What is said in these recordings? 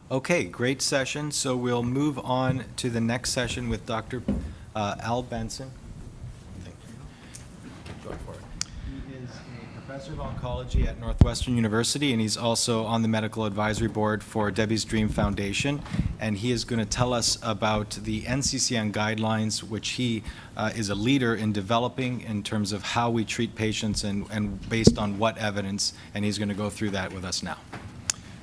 Okay, great session. So we'll move on to the next session with Dr. Al Benson. Thank you. Go for it. He is a professor of oncology at Northwestern University, and he's also on the medical advisory board for Debbie's Dream Foundation. And he is going to tell us about the NCCN Guidelines, which he is a leader in developing in terms of how we treat patients and based on what evidence. And he's going to go through that with us now.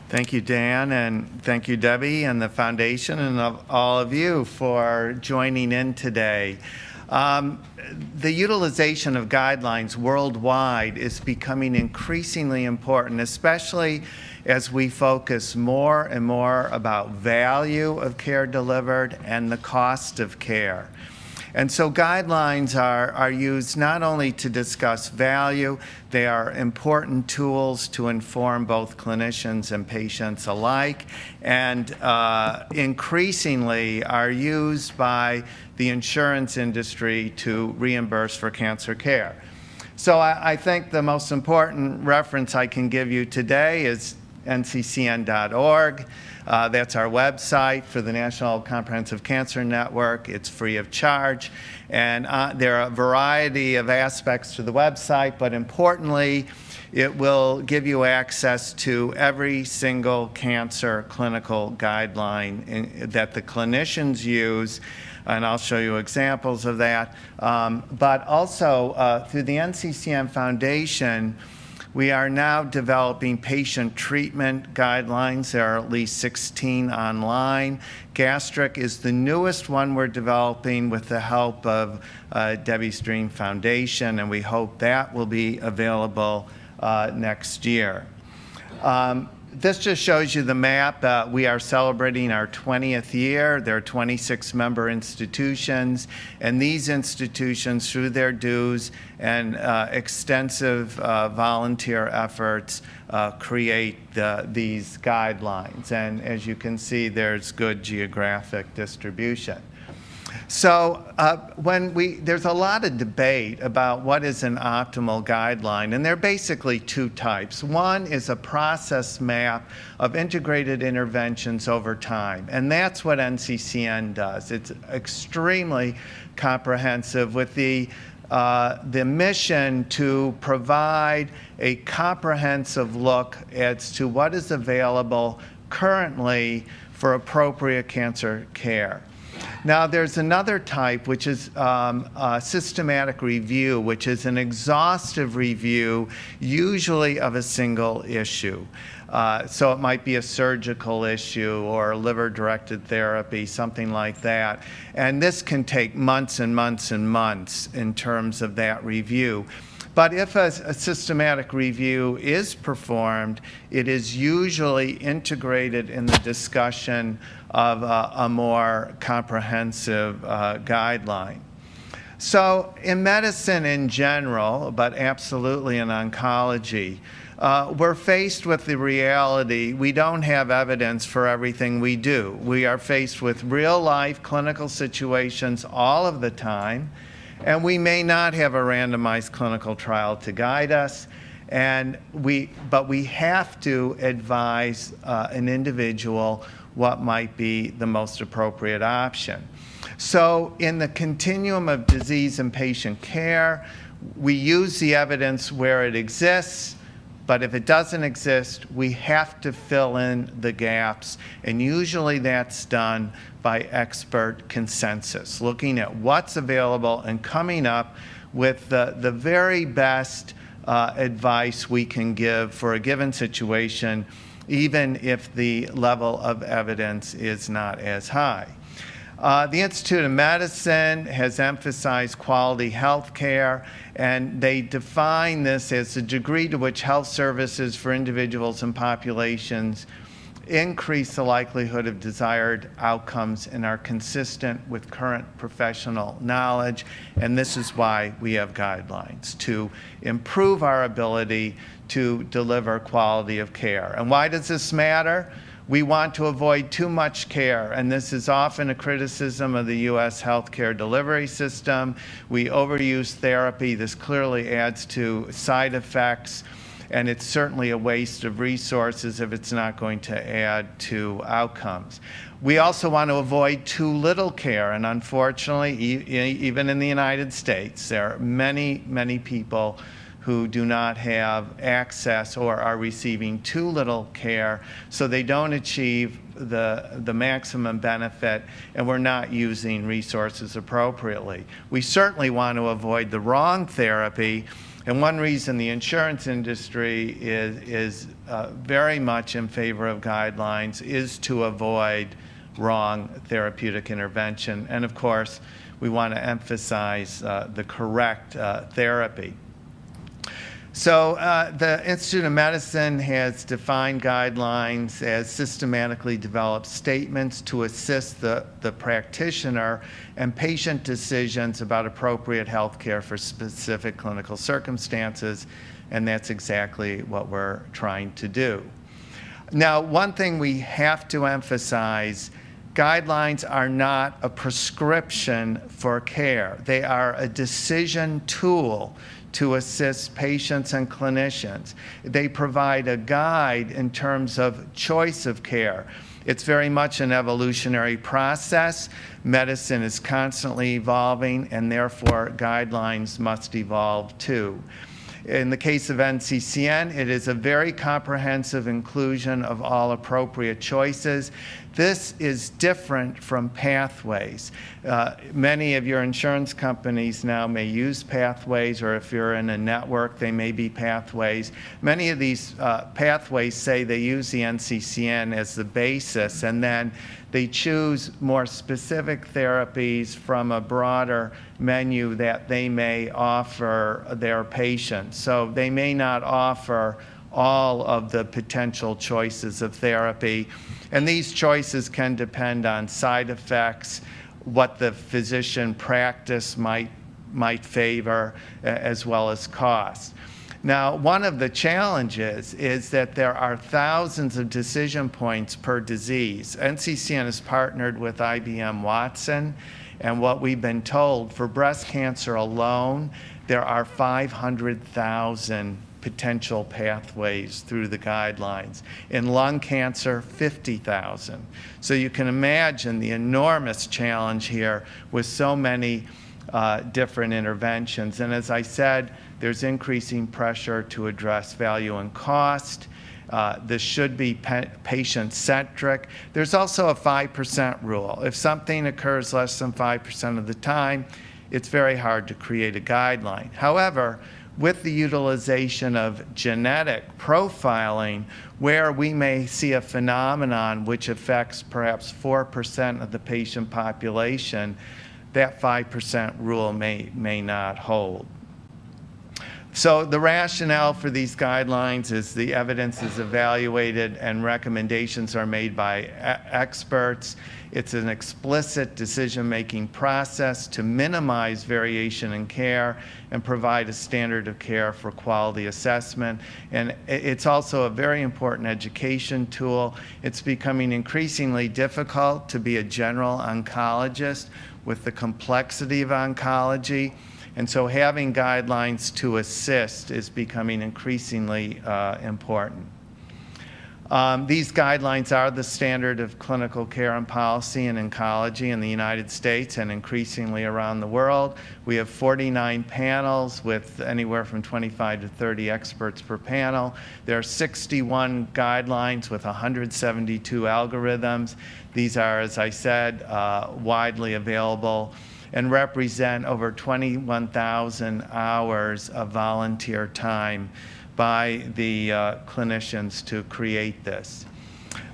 Thank you, Dan, and thank you, Debbie, and the foundation, and all of you for joining in today. The utilization of guidelines worldwide is becoming increasingly important, especially as we focus more and more about value of care delivered and the cost of care. And so guidelines are used not only to discuss value, they are important tools to inform both clinicians and patients alike, and increasingly are used by the insurance industry to reimburse for cancer care. So I think the most important reference I can give you today is nccn.org. That's our website for the National Comprehensive Cancer Network. It's free of charge. And there are a variety of aspects to the website, but importantly, it will give you access to every single cancer clinical guideline that the clinicians use, and I'll show you examples of that. But also, through the NCCN Foundation, we are now developing patient treatment guidelines. There are at least 16 online. Gastric is the newest one we're developing with the help of Debbie's Dream Foundation, and we hope that will be available next year. This just shows you the map. We are celebrating our 20th year. There are 26 member institutions, and these institutions, through their dues and extensive volunteer efforts, create these guidelines. And as you can see, there's good geographic distribution. So there's a lot of debate about what is an optimal guideline, and there are basically two types. One is a process map of integrated interventions over time, and that's what NCCN does. It's extremely comprehensive with the mission to provide a comprehensive look as to what is available currently for appropriate cancer care. Now, there's another type, which is a systematic review, which is an exhaustive review, usually of a single issue. So it might be a surgical issue or liver-directed therapy, something like that. And this can take months and months and months in terms of that review. But if a systematic review is performed, it is usually integrated in the discussion of a more comprehensive guideline. So in medicine in general, but absolutely in oncology, we're faced with the reality we don't have evidence for everything we do. We are faced with real-life clinical situations all of the time, and we may not have a randomized clinical trial to guide us, but we have to advise an individual what might be the most appropriate option. So in the continuum of disease and patient care, we use the evidence where it exists, but if it doesn't exist, we have to fill in the gaps, and usually that's done by expert consensus, looking at what's available and coming up with the very best advice we can give for a given situation, even if the level of evidence is not as high. The Institute of Medicine has emphasized quality health care, and they define this as the degree to which health services for individuals and populations increase the likelihood of desired outcomes and are consistent with current professional knowledge. And this is why we have guidelines, to improve our ability to deliver quality of care. And why does this matter? We want to avoid too much care, and this is often a criticism of the U.S. healthcare delivery system. We overuse therapy. This clearly adds to side effects. and it's certainly a waste of resources if it's not going to add to outcomes. We also want to avoid too little care, and unfortunately, even in the United States, there are many, many people who do not have access or are receiving too little care, so they don't achieve the maximum benefit, and we're not using resources appropriately. We certainly want to avoid the wrong therapy, and one reason the insurance industry is very much in favor of guidelines is to avoid wrong therapeutic intervention. And of course, we want to emphasize the correct therapy. So the Institute of Medicine has defined guidelines as systematically developed statements to assist the practitioner and patient decisions about appropriate health care for specific clinical circumstances, and that's exactly what we're trying to do. Now, one thing we have to emphasize, guidelines are not a prescription for care. They are a decision tool to assist patients and clinicians. They provide a guide in terms of choice of care. It's very much an evolutionary process. Medicine is constantly evolving, and therefore guidelines must evolve too. In the case of NCCN, it is a very comprehensive inclusion of all appropriate choices. This is different from pathways. Many of your insurance companies now may use pathways, or if you're in a network, they may be pathways. Many of these pathways say they use the NCCN as the basis, and then they choose more specific therapies from a broader menu that they may offer their patients. So they may not offer all of the potential choices of therapy. And these choices can depend on side effects, what the physician practice might favor, as well as cost. Now, one of the challenges is that there are thousands of decision points per disease. NCCN has partnered with IBM Watson, and what we've been told, for breast cancer alone, there are 500,000 potential pathways through the guidelines. In lung cancer, 50,000. So you can imagine the enormous challenge here with so many different interventions. And as I said, there's increasing pressure to address value and cost. This should be patient-centric. There's also a 5% rule. If something occurs less than 5% of the time, it's very hard to create a guideline. However, with the utilization of genetic profiling, where we may see a phenomenon which affects perhaps 4% of the patient population, that 5% rule may not hold. So the rationale for these guidelines is the evidence is evaluated and recommendations are made by experts. It's an explicit decision-making process to minimize variation in care and provide a standard of care for quality assessment. And it's also a very important education tool. It's becoming increasingly difficult to be a general oncologist with the complexity of oncology. And so having guidelines to assist is becoming increasingly important. These guidelines are the standard of clinical care and policy in oncology in the United States and increasingly around the world. We have 49 panels with anywhere from 25 to 30 experts per panel. There are 61 guidelines with 172 algorithms. These are, as I said, widely available and represent over 21,000 hours of volunteer time by the clinicians to create this.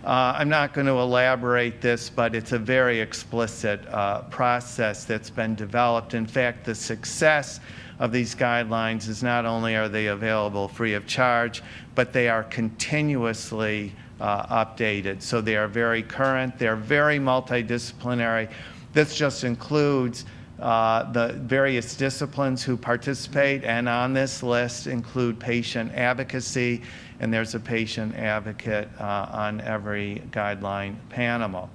I'm not going to elaborate this, but it's a very explicit process that's been developed. In fact, the success of these guidelines is not only are they available free of charge, but they are continuously updated. So they are very current, they're very multidisciplinary. This just includes the various disciplines who participate, and on this list include patient advocacy, and there's a patient advocate on every guideline panel.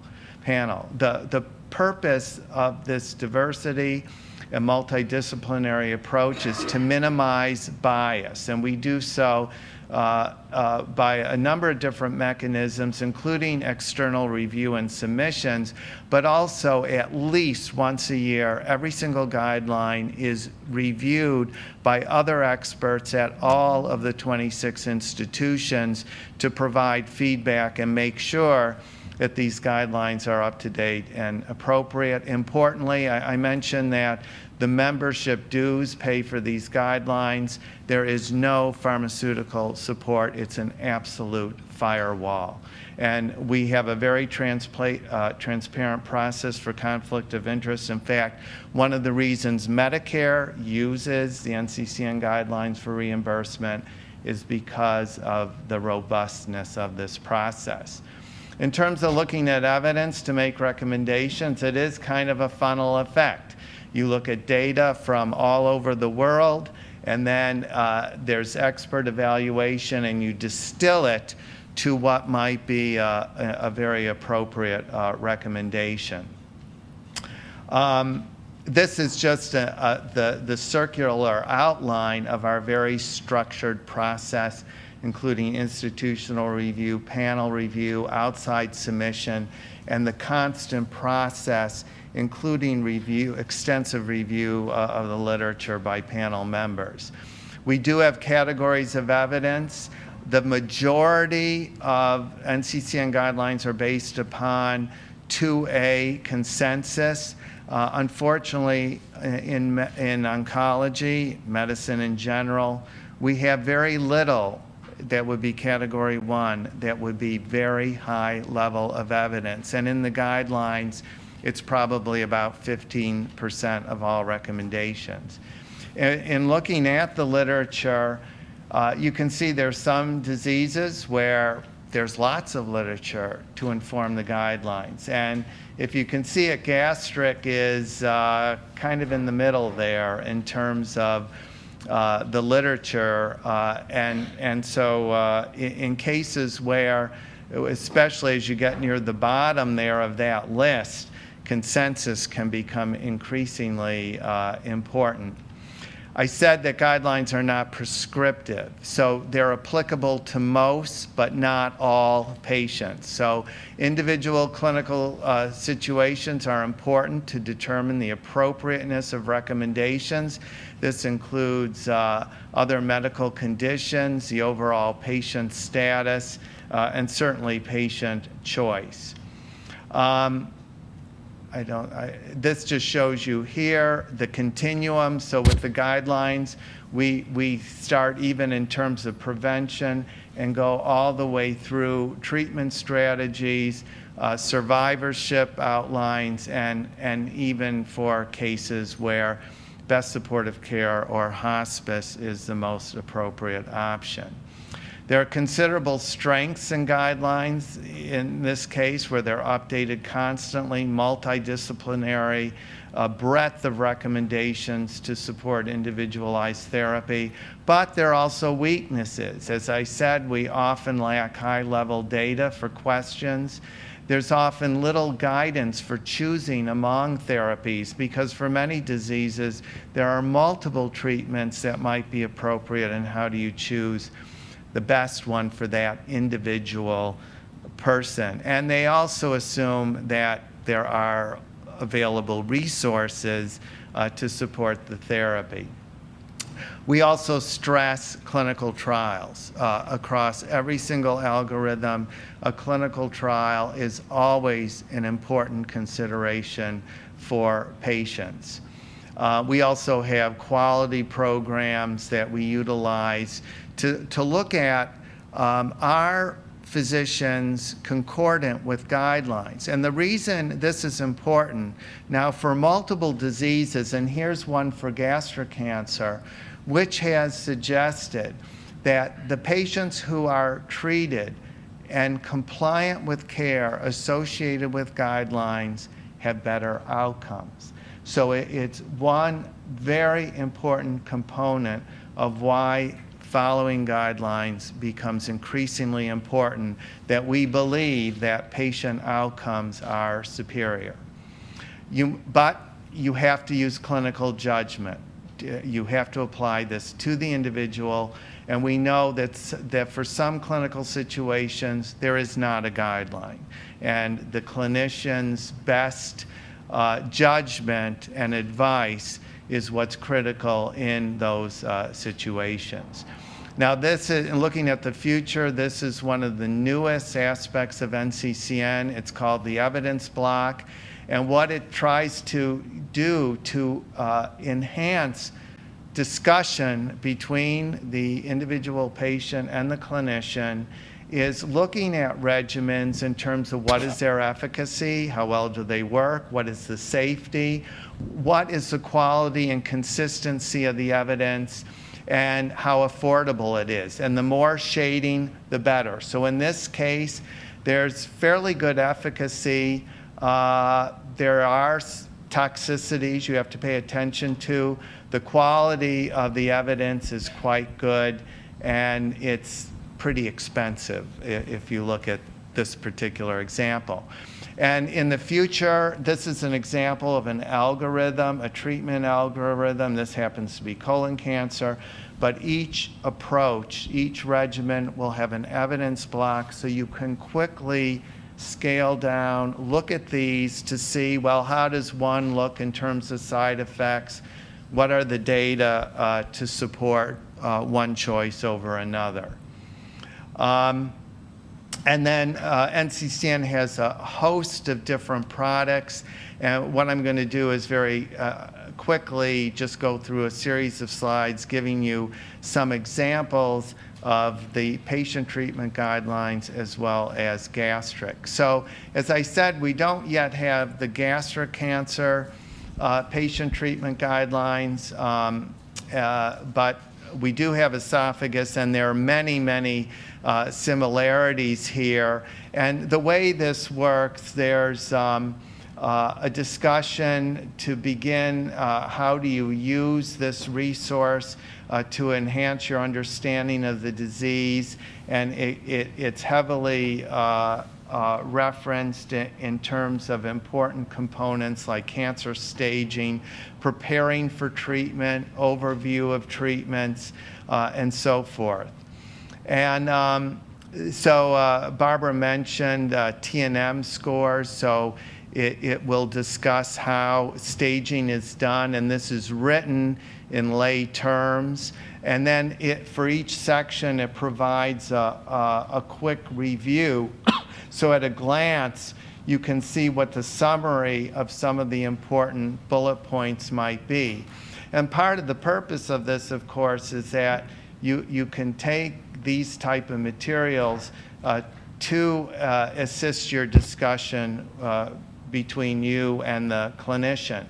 panel. The purpose of this diversity and multidisciplinary approach is to minimize bias, and we do so by a number of different mechanisms, including external review and submissions, but also at least once a year, every single guideline is reviewed by other experts at all of the 26 institutions to provide feedback and make sure that these guidelines are up to date and appropriate. Importantly, I mentioned that the membership dues pay for these guidelines. There is no pharmaceutical support. It's an absolute firewall. And we have a very transparent process for conflict of interest. In fact, one of the reasons Medicare uses the NCCN guidelines for reimbursement is because of the robustness of this process. In terms of looking at evidence to make recommendations, it is kind of a funnel effect. You look at data from all over the world, and then there's expert evaluation, and you distill it to what might be a very appropriate recommendation. This is just the circular outline of our very structured process, including institutional review, panel review, outside submission, and the constant process, including review, extensive review of the literature by panel members. We do have categories of evidence. The majority of NCCN guidelines are based upon 2A consensus. Unfortunately, in oncology, medicine in general, we have very little that would be category 1, that would be very high level of evidence. And in the guidelines, it's probably about 15% of all recommendations. In looking at the literature, you can see there's some diseases where there's lots of literature to inform the guidelines. And if you can see it, gastric is kind of in the middle there in terms of the literature, and so in cases where, especially as you get near the bottom there of that list, consensus can become increasingly important. I said that guidelines are not prescriptive, so they're applicable to most but not all patients. So individual clinical situations are important to determine the appropriateness of recommendations. This includes other medical conditions, the overall patient status, and certainly patient choice. This just shows you here the continuum. So with the guidelines, we start even in terms of prevention and go all the way through treatment strategies, survivorship outlines, and even for cases where best supportive care or hospice is the most appropriate option. There are considerable strengths in guidelines in this case where they're updated constantly, multidisciplinary, breadth of recommendations to support individualized therapy, but there are also weaknesses. As I said, we often lack high-level data for questions. There's often little guidance for choosing among therapies because for many diseases, there are multiple treatments that might be appropriate, and how do you choose the best one for that individual person? And they also assume that there are available resources to support the therapy. We also stress clinical trials. Across every single algorithm, a clinical trial is always an important consideration for patients. We also have quality programs that we utilize to look at are physicians concordant with guidelines. And the reason this is important, now for multiple diseases, and here's one for gastric cancer, which has suggested that the patients who are treated and compliant with care associated with guidelines have better outcomes. So it's one very important component of why following guidelines becomes increasingly important, that we believe that patient outcomes are superior. But you have to use clinical judgment. You have to apply this to the individual, and we know that for some clinical situations, there is not a guideline. And the clinician's best judgment and advice is what's critical in those situations. Now, this is, in looking at the future, this is one of the newest aspects of NCCN. It's called the evidence block. And what it tries to do to enhance discussion between the individual patient and the clinician is looking at regimens in terms of what is their efficacy, how well do they work, what is the safety, what is the quality and consistency of the evidence, and how affordable it is. And the more shading, the better. So in this case, there's fairly good efficacy. There are toxicities you have to pay attention to. The quality of the evidence is quite good, and it's pretty expensive if you look at this particular example. And in the future, this is an example of an algorithm, a treatment algorithm. This happens to be colon cancer. But each approach, each regimen will have an evidence block, so you can quickly scale down, look at these to see, well, how does one look in terms of side effects? What are the data to support one choice over another? And then NCCN has a host of different products. And what I'm going to do is very quickly just go through a series of slides giving you some examples of the patient treatment guidelines as well as gastric. So as I said, we don't yet have the gastric cancer patient treatment guidelines, but we do have esophagus, and there are many, many similarities here. And the way this works, there's a discussion to begin how do you use this resource to enhance your understanding of the disease, and it's heavily referenced in terms of important components like cancer staging, preparing for treatment, overview of treatments, and so forth. And so Barbara mentioned T&M scores, so it will discuss how staging is done, and this is written in lay terms. And then for each section, it provides a quick review. So at a glance, you can see what the summary of some of the important bullet points might be. And part of the purpose of this, of course, is that you can take these type of materials to assist your discussion between you and the clinician.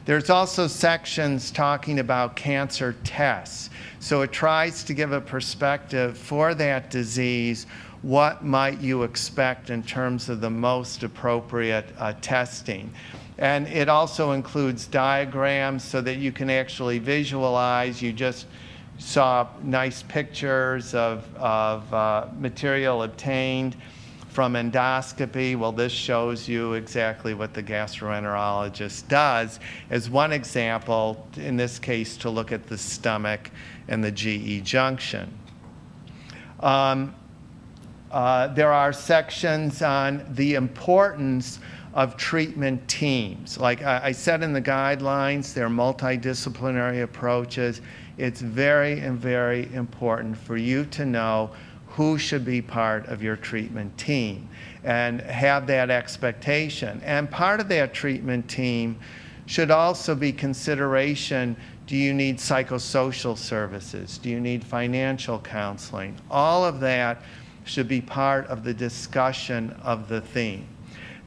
There's also sections talking about cancer tests. So it tries to give a perspective for that disease. What might you expect in terms of the most appropriate testing? And it also includes diagrams so that you can actually visualize. You just saw nice pictures of material obtained from endoscopy. Well, this shows you exactly what the gastroenterologist does as one example, in this case, to look at the stomach and the GE junction. There are sections on the importance of treatment teams. Like I said in the guidelines, there are multidisciplinary approaches. It's very, very important for you to know who should be part of your treatment team and have that expectation. And part of that treatment team should also be consideration, do you need psychosocial services? Do you need financial counseling? All of that should be part of the discussion of the theme.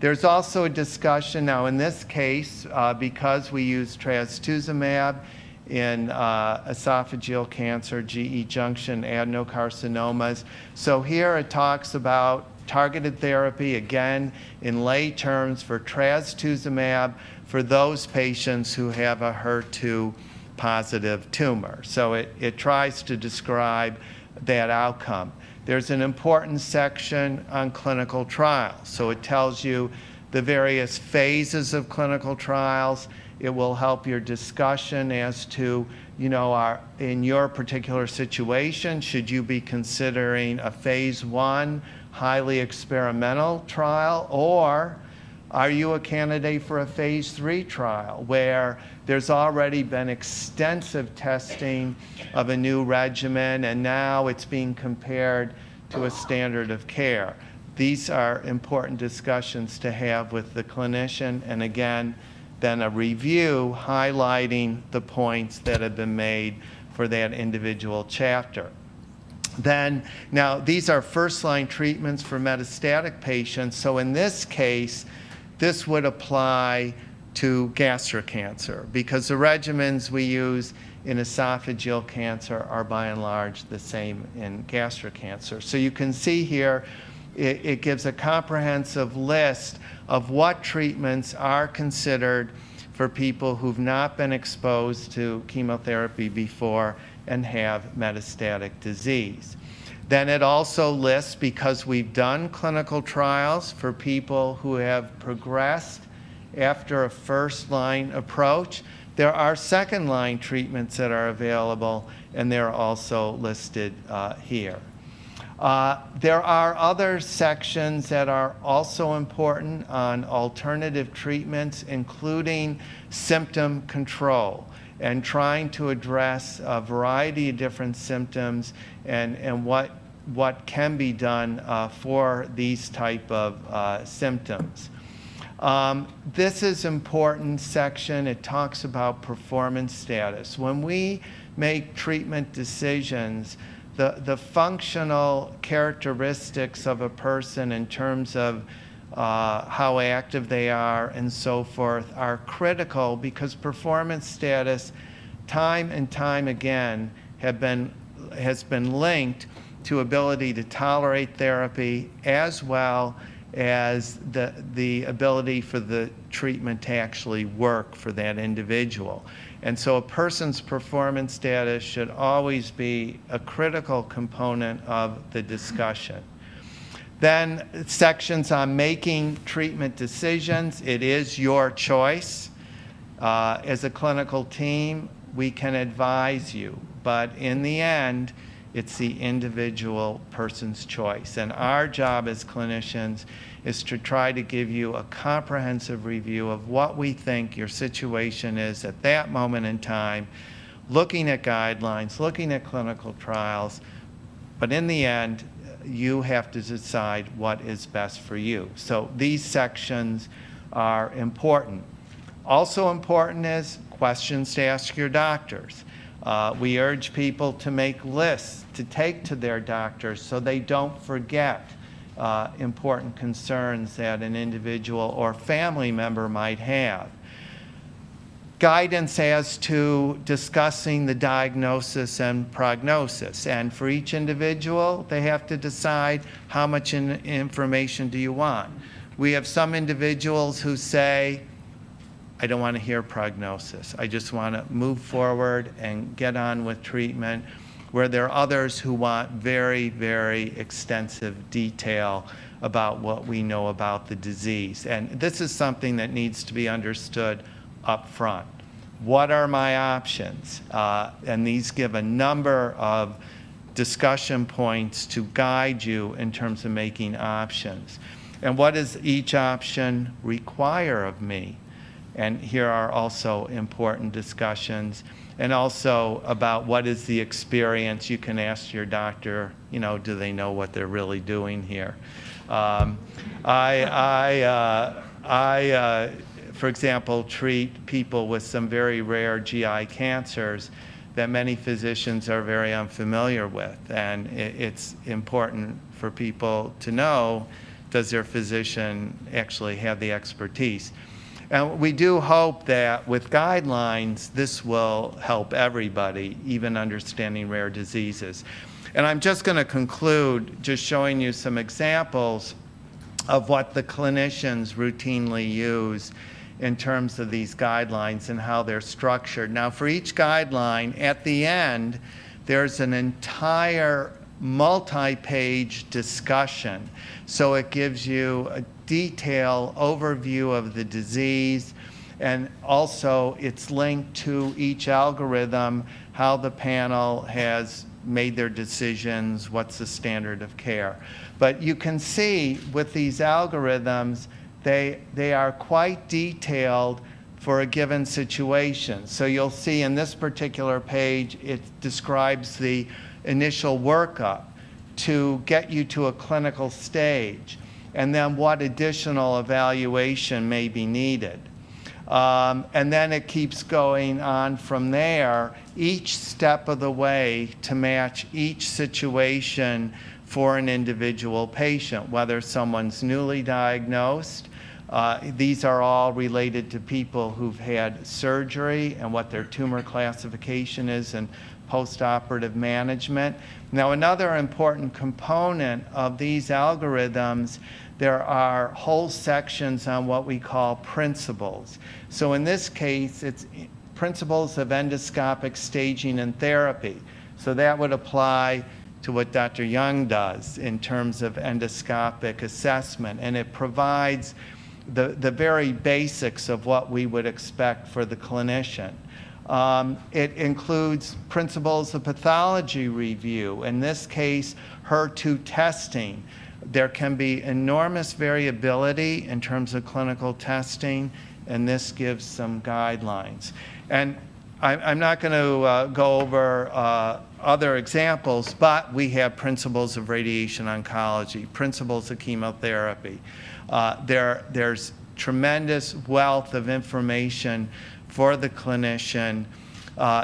There's also a discussion now in this case, because we use trastuzumab in esophageal cancer, GE junction adenocarcinomas. So here it talks about targeted therapy, again, in lay terms for trastuzumab for those patients who have a HER2 positive tumor. So it tries to describe that outcome. There's an important section on clinical trials. So it tells you the various phases of clinical trials. It will help your discussion as to, in your particular situation, should you be considering a phase 1 highly experimental trial, or are you a candidate for a phase 3 trial where there's already been extensive testing of a new regimen and now it's being compared to a standard of care? These are important discussions to have with the clinician, and again, then a review highlighting the points that have been made for that individual chapter. Then, now these are first-line treatments for metastatic patients, so in this case, this would apply to gastric cancer because the regimens we use in esophageal cancer are by and large the same in gastric cancer. So you can see here it gives a comprehensive list of what treatments are considered for people who've not been exposed to chemotherapy before and have metastatic disease. Then it also lists, because we've done clinical trials for people who have progressed after a first-line approach, there are second-line treatments that are available, and they're also listed here. There are other sections that are also important on alternative treatments, including symptom control and trying to address a variety of different symptoms and what can be done for these type of symptoms. This is an important section. It talks about performance status. When we make treatment decisions, the functional characteristics of a person in terms of how active they are and so forth are critical, because performance status time and time again has been linked to ability to tolerate therapy as well as the ability for the treatment to actually work for that individual. And so a person's performance status should always be a critical component of the discussion. Then sections on making treatment decisions. It is your choice. As a clinical team, we can advise you, but in the end, it's the individual person's choice. And our job as clinicians is to try to give you a comprehensive review of what we think your situation is at that moment in time, looking at guidelines, looking at clinical trials, but in the end, you have to decide what is best for you. So these sections are important. Also important is questions to ask your doctors. We urge people to make lists to take to their doctors so they don't forget important concerns that an individual or family member might have. Guidance as to discussing the diagnosis and prognosis. And for each individual, they have to decide how much information do you want. We have some individuals who say, I don't want to hear prognosis. I just want to move forward and get on with treatment, where there are others who want very, very extensive detail about what we know about the disease. And this is something that needs to be understood up front. What are my options? And these give a number of discussion points to guide you in terms of making options. And what does each option require of me? And here are also important discussions. And also about what is the experience. You can ask your doctor, do they know what they're really doing here? I for example, treat people with some very rare GI cancers that many physicians are very unfamiliar with. And it's important for people to know, does their physician actually have the expertise? And we do hope that with guidelines, this will help everybody, even understanding rare diseases. And I'm just going to conclude just showing you some examples of what the clinicians routinely use in terms of these guidelines and how they're structured. Now, for each guideline, at the end, there's an entire multi-page discussion. So it gives you a detailed overview of the disease, and also it's linked to each algorithm, how the panel has made their decisions, what's the standard of care. But you can see with these algorithms, they are quite detailed for a given situation. So you'll see in this particular page, it describes the initial workup to get you to a clinical stage, and then what additional evaluation may be needed. And then it keeps going on from there, each step of the way to match each situation for an individual patient, whether someone's newly diagnosed. These are all related to people who've had surgery and what their tumor classification is and postoperative management. Now, another important component of these algorithms, there are whole sections on what we call principles. So in this case, it's principles of endoscopic staging and therapy. So that would apply to what Dr. Young does in terms of endoscopic assessment, and it provides the very basics of what we would expect for the clinician. It includes principles of pathology review. In this case, HER2 testing. There can be enormous variability in terms of clinical testing, and this gives some guidelines. And I'm not going to go over other examples, but we have principles of radiation oncology, principles of chemotherapy. There's tremendous wealth of information for the clinician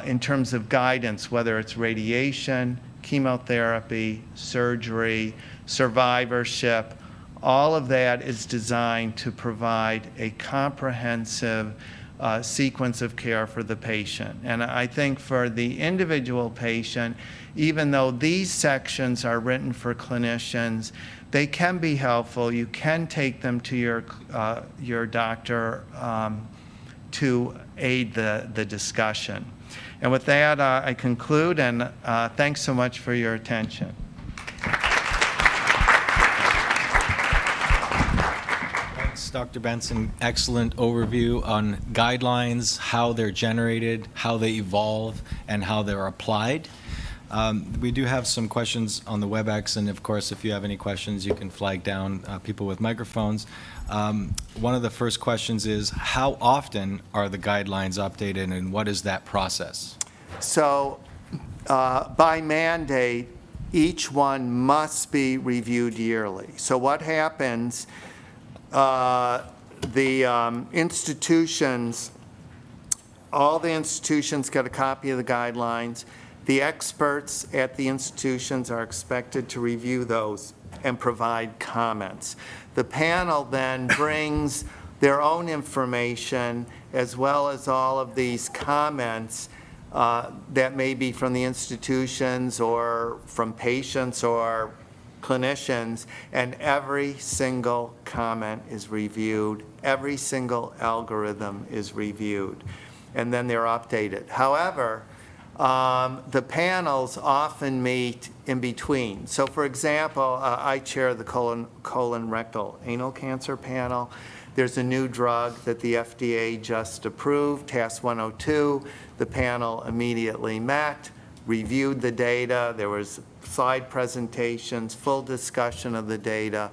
in terms of guidance, whether it's radiation, chemotherapy, surgery, survivorship. All of that is designed to provide a comprehensive sequence of care for the patient. And I think for the individual patient, even though these sections are written for clinicians, they can be helpful. You can take them to your doctor to aid the discussion. And with that, I conclude, and thanks so much for your attention. Thanks, Dr. Benson. Excellent overview on guidelines, how they're generated, how they evolve, and how they're applied. We do have some questions on the WebEx, and of course, if you have any questions, you can flag down people with microphones. One of the first questions is, how often are the guidelines updated, and what is that process? So, by mandate, each one must be reviewed yearly. So what happens, institutions, all the institutions get a copy of the guidelines. The experts at the institutions are expected to review those and provide comments. The panel then brings their own information as well as all of these comments that may be from the institutions or from patients or clinicians, and every single comment is reviewed, every single algorithm is reviewed, and then they're updated. However, the panels often meet in between. So for example, I chair the colon rectal anal cancer panel. There's a new drug that the FDA just approved, TAS 102. The panel immediately met, reviewed the data. There was slide presentations, full discussion of the data,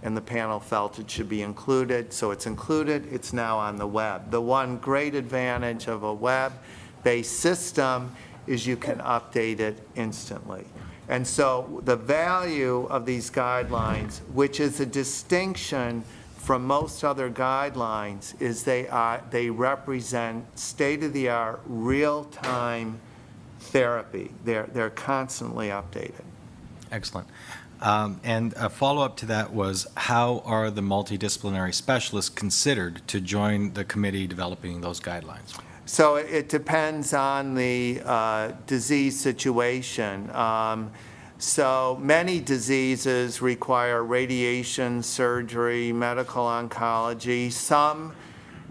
and the panel felt it should be included. So it's included. It's now on the web. The one great advantage of a web-based system is you can update it instantly. And so the value of these guidelines, which is a distinction from most other guidelines, is they represent state-of-the-art, real-time therapy. They're constantly updated. Excellent. And a follow-up to that was, how are the multidisciplinary specialists considered to join the committee developing those guidelines? So it depends on the disease situation. So many diseases require radiation, surgery, medical oncology. Some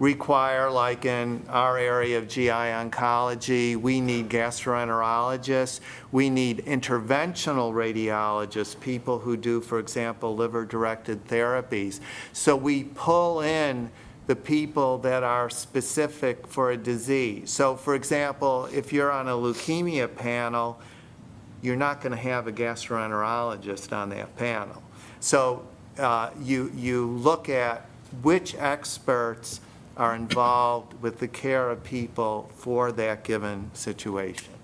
require, like in our area of GI oncology, we need gastroenterologists, we need interventional radiologists, people who do, for example, liver-directed therapies. So we pull in the people that are specific for a disease. So for example, if you're on a leukemia panel, you're not going to have a gastroenterologist on that panel. So you look at which experts are involved with the care of people for that given situation.